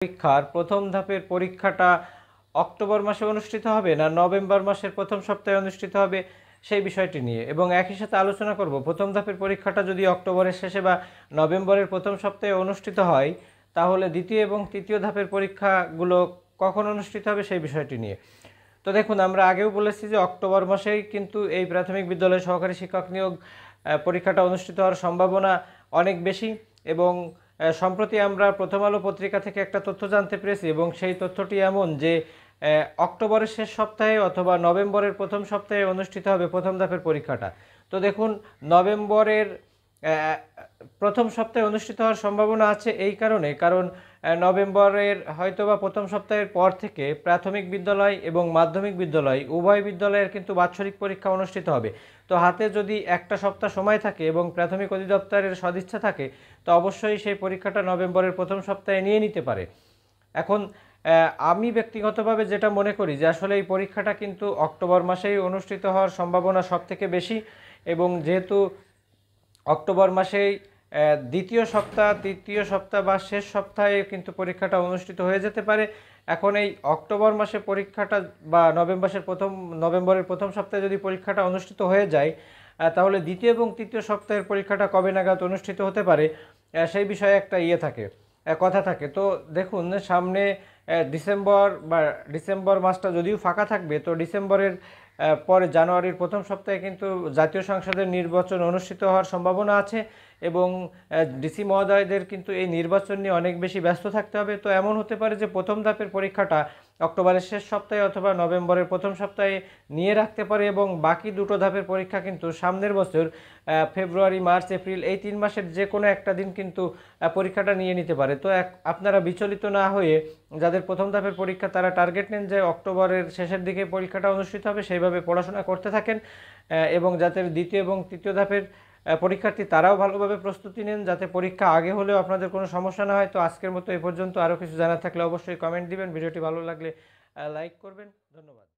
পরীক্ষার প্রথম ধাপের পরীক্ষাটা অক্টোবর মাসে অনুষ্ঠিত হবে না নভেম্বর মাসের প্রথম সপ্তাহে অনুষ্ঠিত হবে সেই বিষয়টি নিয়ে, এবং একই সাথে আলোচনা করব প্রথম ধাপের পরীক্ষাটা যদি অক্টোবরের শেষে বা নভেম্বরের প্রথম সপ্তাহে অনুষ্ঠিত হয় তাহলে দ্বিতীয় এবং তৃতীয় ধাপের পরীক্ষাগুলো কখন অনুষ্ঠিত হবে সেই বিষয়টি নিয়ে। তো দেখুন, আমরা আগেও বলেছি যে অক্টোবর মাসেই কিন্তু এই প্রাথমিক বিদ্যালয় সহকারী শিক্ষক নিয়োগ পরীক্ষাটা অনুষ্ঠিত হওয়ার সম্ভাবনা অনেক বেশি, এবং সম্প্রতি আমরা প্রথম আলো পত্রিকা থেকে একটা তথ্য জানতে পেরেছি, এবং সেই তথ্যটি এমন যে অক্টোবরের শেষ সপ্তাহে অথবা নভেম্বরের প্রথম সপ্তাহে অনুষ্ঠিত হবে প্রথম ধাপের পরীক্ষাটা। তো দেখুন, নভেম্বরের প্রথম সপ্তাহে অনুষ্ঠিত হওয়ার সম্ভাবনা আছে এই কারণ নভেম্বরের হয়তোবা প্রথম সপ্তাহের পর থেকে প্রাথমিক বিদ্যালয় এবং মাধ্যমিক বিদ্যালয় উভয় বিদ্যালয়ের কিন্তু বাৎসরিক পরীক্ষা অনুষ্ঠিত হবে। তো হাতে যদি একটা সপ্তাহ সময় থাকে এবং প্রাথমিক অধিদপ্তরের সদিচ্ছা থাকে তো অবশ্যই সেই পরীক্ষাটা নভেম্বরের প্রথম সপ্তাহে নিয়ে নিতে পারে। এখন আমি ব্যক্তিগতভাবে যেটা মনে করি যে আসলে এই পরীক্ষাটা কিন্তু অক্টোবর মাসেই অনুষ্ঠিত হওয়ার সম্ভাবনা সবথেকে বেশি, এবং যেহেতু অক্টোবর মাসেই দ্বিতীয় সপ্তাহ, তৃতীয় সপ্তাহ বা শেষ সপ্তাহে কিন্তু পরীক্ষাটা অনুষ্ঠিত হয়ে যেতে পারে। এখন এই অক্টোবর মাসে পরীক্ষাটা বা নভেম্বরের প্রথম সপ্তাহে যদি পরীক্ষাটা অনুষ্ঠিত হয়ে যায় তাহলে দ্বিতীয় এবং তৃতীয় সপ্তাহের পরীক্ষাটা কবে নাগাদ অনুষ্ঠিত হতে পারে সেই বিষয়ে একটা কথা থাকে। তো দেখুন, সামনে ডিসেম্বর মাসটা যদিও ফাঁকা থাকবে, তো ডিসেম্বরের পরে জানুয়ারির প্রথম সপ্তাহে কিন্তু জাতীয় সংসদের নির্বাচন অনুষ্ঠিত হওয়ার সম্ভাবনা আছে, এবং ডিসি মহোদয়দের কিন্তু এই নির্বাচন নিয়ে অনেক বেশি ব্যস্ত থাকতে হবে। তো এমন হতে পারে যে প্রথম ধাপের পরীক্ষাটা অক্টোবরের শেষ সপ্তাহে অথবা নভেম্বরের প্রথম সপ্তাহে নিয়ে রাখতে পারে, এবং বাকি দুটো ধাপের পরীক্ষা কিন্তু সামনের বছর ফেব্রুয়ারি, মার্চ, এপ্রিল এই 3 মাসের যে কোনো একটা দিন কিন্তু পরীক্ষাটা নিয়ে নিতে পারে। তো আপনারা বিচলিত না হয়ে যাদের প্রথম ধাপের পরীক্ষা তারা টার্গেট নেন যে অক্টোবরের শেষের দিকে পরীক্ষাটা অনুষ্ঠিত হবে, সেইভাবে পড়াশোনা করতে থাকেন, এবং যাদের দ্বিতীয় এবং তৃতীয় ধাপের পরীক্ষার্থী তারাও ভালোভাবে প্রস্তুতি নেন যাতে পরীক্ষা আগে হলেও আপনাদের কোনো সমস্যা না হয়। তো আজকের মতো এই পর্যন্ত। আরও কিছু জানার থাকলে অবশ্যই কমেন্ট দিবেন, ভিডিওটি ভালো লাগলে লাইক করবেন। ধন্যবাদ।